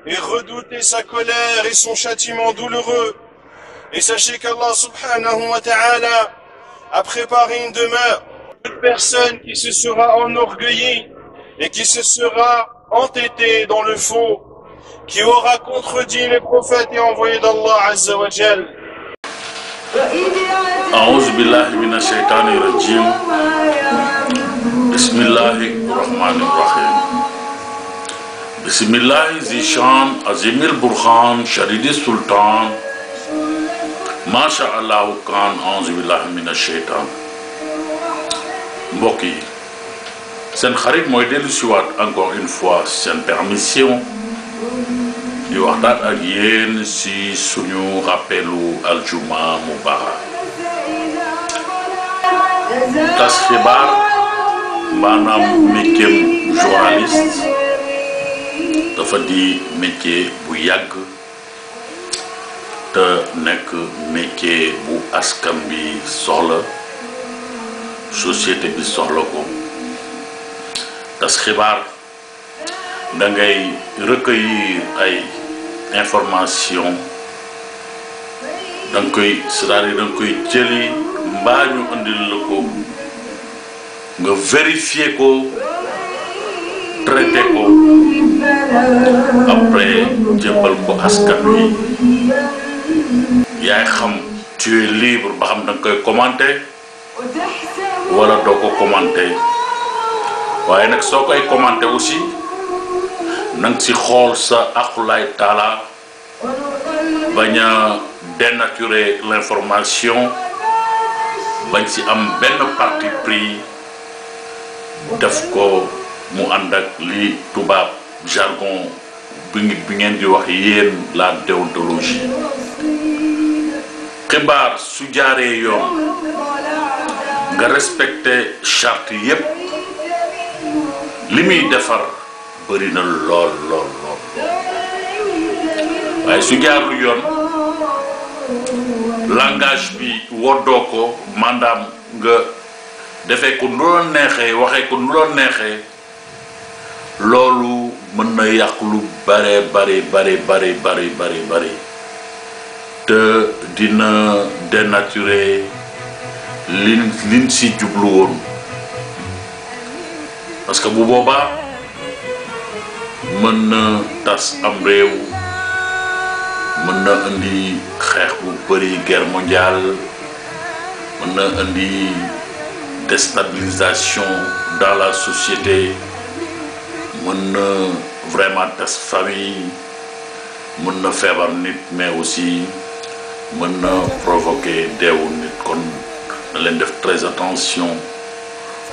et redoutez sa colère et son châtiment douloureux. Et sachez qu'Allah subhanahu wa ta'ala a préparé une demeure. Toute personne qui se sera enorgueillie et qui se sera entêtée dans le faux, qui aura contredit les prophètes et envoyés d'Allah azza wa jal. A'udhu billahi minash shaitani rajim. Bismillahirrahmanirrahim. Bismillahi zishan azimil burhan sharidi sultan. Masha Allah kan a'udhu billahi minash shaitan. Mbokk yi seen xarit mooy dellu siwaat encore une fois seen permission di waxtaan ak yéen si suñu rappelu aljuma mubarak. Tas xibaar maanaam métier journaliste dafa di métier bu yàgg te nekk métier bu askan bi soxla, société bi soxla ko. Tas xibaar da ngay recueillir ay information da nga koy c'est-à-dire da nga koy jëli mbaa ñu andil la ko nga vérifier ko traité ko après jébbal ko askan wi yaay xam tu es libre ba xam da nga koy commenter wala doo ko commenter waaye nag soo koy commenter aussi nang si xool sa aqulay taala bañ a dénaturer l'information bañ si am benn parti pris def ko mu ànd ak li tubaab jargon bi ngeen di wax yéen la déontologie. xibaar su jaaree yoon nga respecté charte yépp li muy defar bëri na lool waaye su jaarul yoon langage bi woddoo ko maanaam nga defee ko nu la neexee waxee ko nu la neexee loolu mën na yàq lu bari te dina dénaturer liñ si jublu woon parce que bu boobaa mën na tas am réew, mën na indi xeex bu bëri guerre mondiale, mën na indi déstabilisation dans la société, mën na vraiment tas famille, mën na feebar nit mais aussi mën na provoquer deewu nit. kon na leen def très attention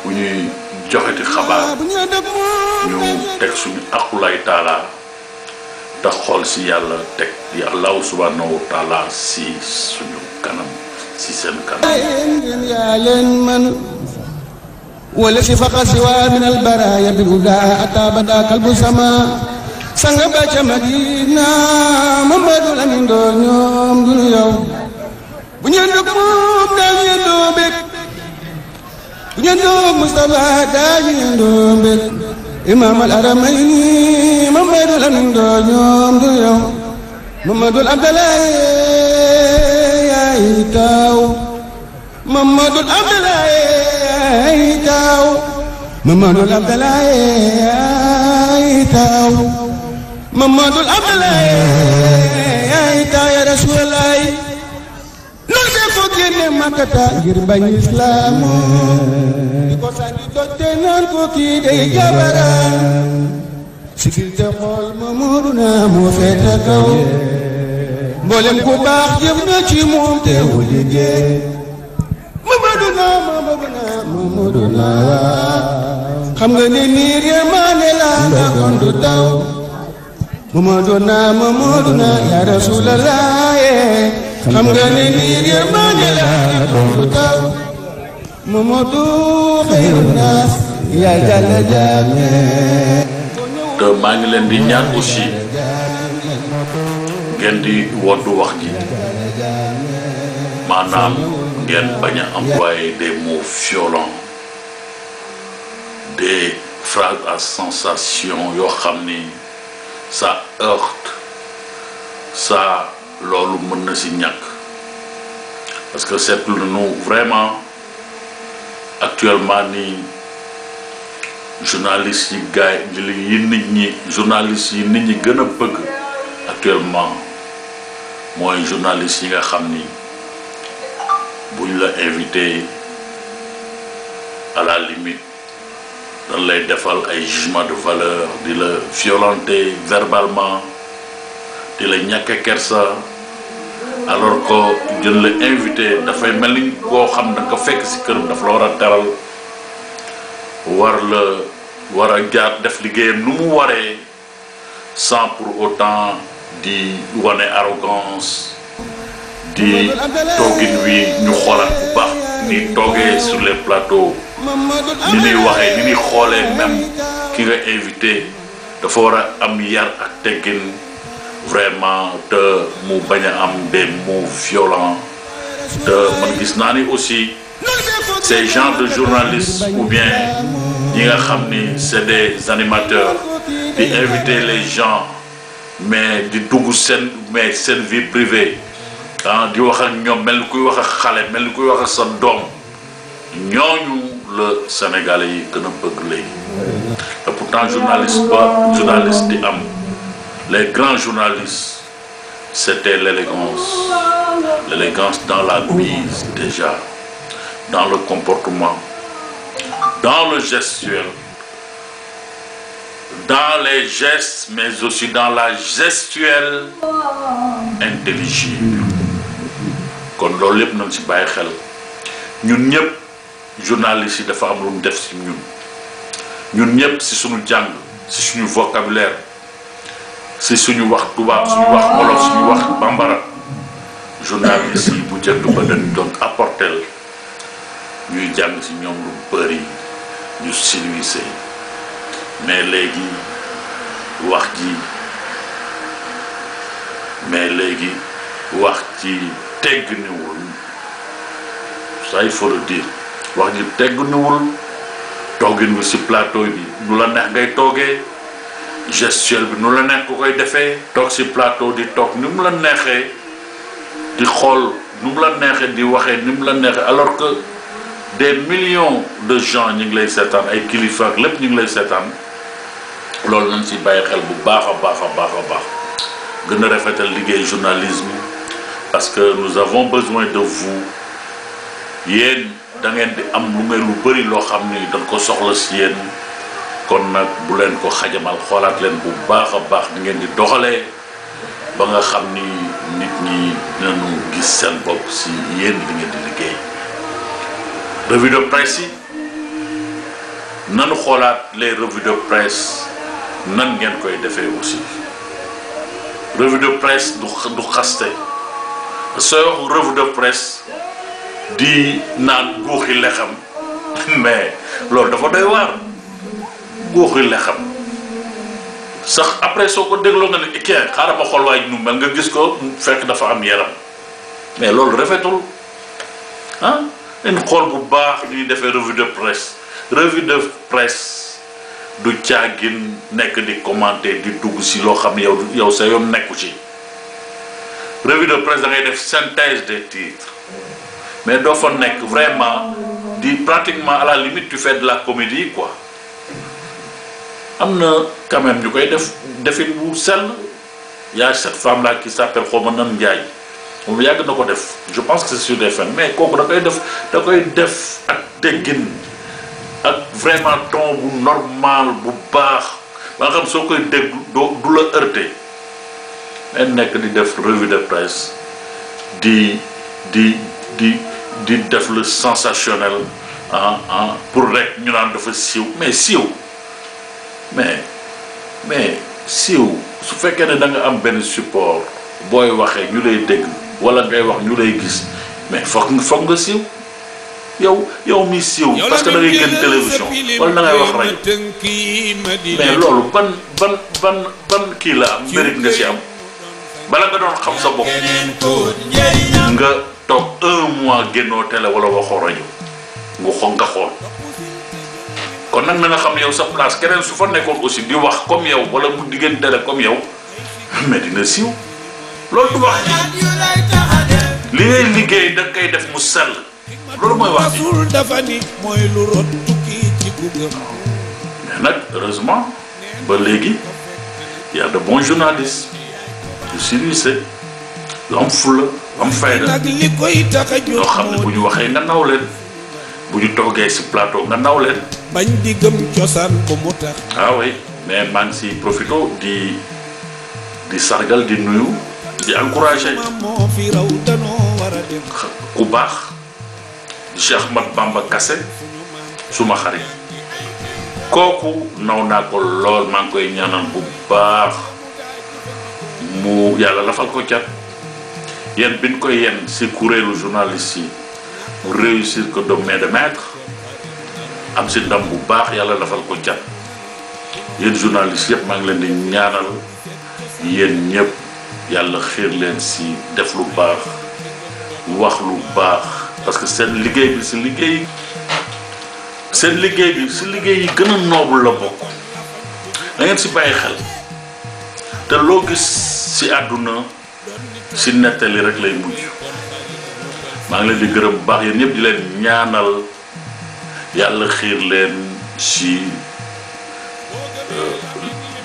bu ñuy joxeti xabaar ñu teg suñu aqulay taala te xool si yàlla teg di allahu subhanahu wa taala si suñu kanam si seen kanam. yaa leen man wala si faqa siwa min al baraya bil huda atabada kalbu sama sanga ba ca Madina Mamadou Lamine Doo ñoom duñu yow bu ñu ndog moom daañu yendoo bég bu ñu ndog Mustafa daañu yendoo bég imam al aramayni Mamadou Lamine Doo ñoom duñu yow Mamadou Abdalaye yaay taaw Mamadou Abdalaye yaay taaw Mamadou Abdalaye yaay taaw Mamadou Abdalaye yaay taaw ya Rasulallah loolu de ko génne Makata ngir bañ islam di ko sànni dotte naan ko kii day jabaraan sigil te xool Mamadou naa moo feete kaw mboolem ku baax jëf na ci moom te wu liggéey Mamadou naa xam nga ni niir ya maane la nga kon du taw Mamadou naa ya Rasulallah xam nga ni niir ya maane la nga kon du taw Mamadou xayru naas ya jalla jaame. te maa ngi leen di ñaan aussi ngeen di woddu wax ji maanaam ngeen bañ a employer des mots violents, des phrases à sensation yoo xam ni ça heurte ça loolu mën na si ñàkk parce que seetlu nañu vraiment actuellement nii journalistes yi gaay yi nit ñi journalistes yi nit ñi gën a bëgg actuellement mooy journalistes yi nga xam ni buñ la invité à la limite dañ lay defal ay jugement de valeur di la violenter verbalement di la ñàkk kersa alors que jën la invité dafay mel ni koo xam da nga ko fekk ci këram dafa la war a teral war a jaar def liggéeyam nu mu waree sans pour autant di wane arrogance di toogin wi ñu xoolaat bu baax ni toogee sur les plateaux ni ñuy waxee ni ñuy xoolee même ki nga invité dafa war a am yar ak teggin vraiment te mu bañ a am des mots violents te man gis naa ni aussi ces genres de journalistes ou bien ñi nga xam ni c'est des animateurs di inviter les gens mais di dugg seen vie privée ah di wax ak ñoom mel ni kuy wax ak xale mel ni kuy wax ak sa doom ñooñu la Sénégalais yi gën a bëgg léegi te pourtant journaliste di am les grands journalistes c'était l'élégance dans la mise déjà dans le comportement dans le gestuel dans les gestes mais aussi dans la gestuelle intelligible kon loolu lépp nañ ci bàyyi xel ñun ñëpp journalistes yi dafa am lu mu def ci ñun ñëpp ci suñu jàng ci suñu vocabulaire ci suñu wax tubaab suñu wax wolof suñu wax bambara journalistes yi bu njëkk ba dañ doon apporter ñuy jàng ci ñoom lu bëri ñu civilisé mais léegi wax ji teggniwul ça il faut le dire wax ji teggniwul toogin bi ci plateau bi nu la neex ngay toogee gestuel bi nu la neex ko koy defee toog ci plateau di toog ni mu la neexee di xool ni mu la neexee di waxee ni mu la neexee alors que des millions de gens ñu ngi lay seetaan ay kilifa ak lépp ñu ngi lay seetaan loolu nañ ci bàyyi xel bu baax a baax gën a rafetal liggéey journalisme parce que nous avons besoin de vous yéen da ngeen di am lu bëri loo xam ni dañ ko soxla ci yéen kon nag bu leen ko xajamal xoolaat leen bu baax a baax di ngeen di doxalee ba nga xam ni nit ñi dinañu gis seen bopp ci yéen li ngeen di liggéey revue de presse yi nanu xoolaat les revues de presse nan ngeen koy defee aussi revue de presse du xaste sooy wax revue de presse di naan guuxi lexam mais loolu dafa doy waar guuxi lexam sax après soo ko dégloo nga ne kii xaaral ma xool waaye nu mel nga gis ko fekk dafa am yaram mais loolu rafetul ah dañ xool bu baax ñuy defee revue de presse du caagin nekk di commenter di dugg ci loo xam yow sa yoon nekku ci revue de presse da ngay def synthèse des titres mais doo fa nekk vraiment di pratiquement à la limite tu fais de la comédie quoi am na quand même ñu koy defin bu sell y a cette femme là qui s'appelle xawma nan Ndiaye moom yàgg na ko def je pense que c'est sur des fins mais kooku da koy def ak teggin ak vraiment ton bu normal bu baax ba nga xam soo koy dégg du la heurter mais nekk di def revue de presse di def le sensationnel pour rek ñu naan dafa siiw mais siiw su fekkee ne da nga am benn support booy waxee ñu lay dégg wala ngay wax ñu lay gis mais foog nga siiw yow mi siiw parce que da ngay gën télévision wala da ngay wax rajo mais loolu ban kii la am mérite nga ci am bala nga doon xam sa bopp nga toog 1 mois génnoo télé wala waxoo rajo nga xool kon kon nag na nga xam yow sa place keneen su fa nekkoon aussi di wax comme yow wala mu diggante comme yow mais dina siiw loolu du wax li ngay liggéey da koy def mu sell loolu mooy wax ji mais nag heureusement ba léegi y a de bons journalistes yu civilisés yu am fulla am fayda yoo xam ne bu ñu waxee nga naw leen bu ñu toogee si plateau nga naw leen bañ di gëm cosaan ko mu tax ah oui mais maa ngi si profito di sargal di nuyu di encouragé ku baax di Cheikh Ahmad Bamba Kassé suma xarit kooku naw naa ko lool maa ngi koy ñaanal bu baax mu yàlla lafal ko cat yéen biñ koy yenn si kuréelu journaliste yi mu réussir que de main de maître am si ndam bu baax yàlla lafal ko cat yéen journaliste yëpp maa ngi leen di ñaanal yéen ñëpp yàlla xiir leen si def lu baax wax lu baax parce que seen liggéey bi si liggéey yi gën a noble la bokk da ngeen si bàyyi xel te loo gis si àdduna si nettali rek lay mujj maa ngi leen di gërëm bu baax yéen ñëpp di leen ñaanal yàlla xiir leen si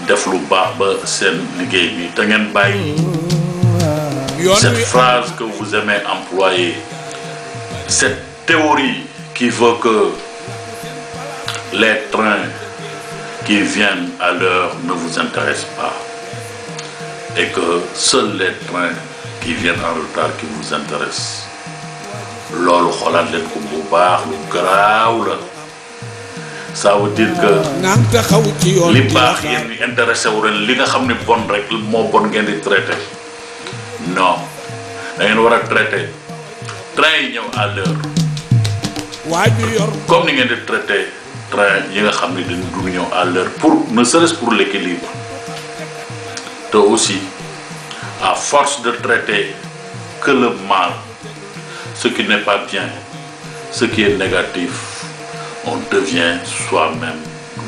def lu baax ba seen liggéey bi te ngeen bàyyi cette phrase que vous aimez employer cette théorie qui veut que les trains qui viennent à l'heure ne vous intéressent pas et que seuls les trains qui viennent en retard qui vous intéressent loolu xoolaat leen ko bu baax lu garaaw la ça veut dire que li baax yéen ñi intéressé wu ren li nga xam ne bon rek moo bon ngeen di traité non da ngeen war a traité train yi ñëw à l'heure comme ni ngeen di traité train yi nga xam ne dañu dul ñëw à l'heure pour ne serait-ce pour l'équilibre te aussi à force de traiter que le mal ce qui n'est pas bien ce qui est négatif on devient soi-même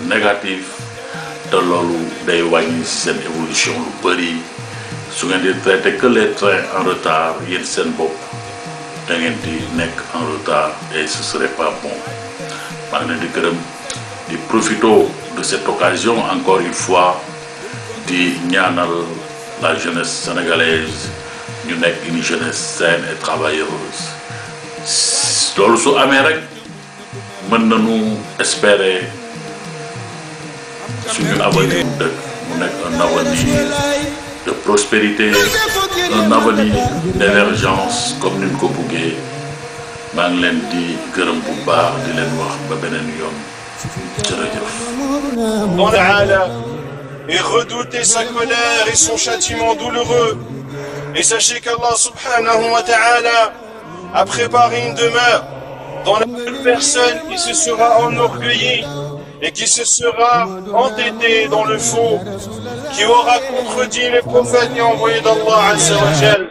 négatif te loolu day wàññi ci seen évolution lu bëri su ngeen di traiter que les trains en retard yéen seen bopp da ngeen di nekk en retard et ce serait pas bon maa ngi leen di gërëm di profito de cette occasion encore une fois di ñaanal la jeunesse sénégalaise ñu nekk une jeunesse saine et travailleuse loolu su amee rek mën nañu espérer suñu avenir dëkk mu nekk un avenir de prospérité un avenir d'émergence comme ni ñu ko buggee maa ngi leen di gërëm bu baax di leen wax ba beneen yoon jërëjëf. Et redoutez sa colère et son châtiment douloureux. Et sachez qu'Allah subhanahu wa ta'ala a préparé une demeure dans la personne qui se sera enorgueillie et qui se sera entêtée dans le faux, qui aura contredit les prophètes et envoyés d'Allah azza wa jal.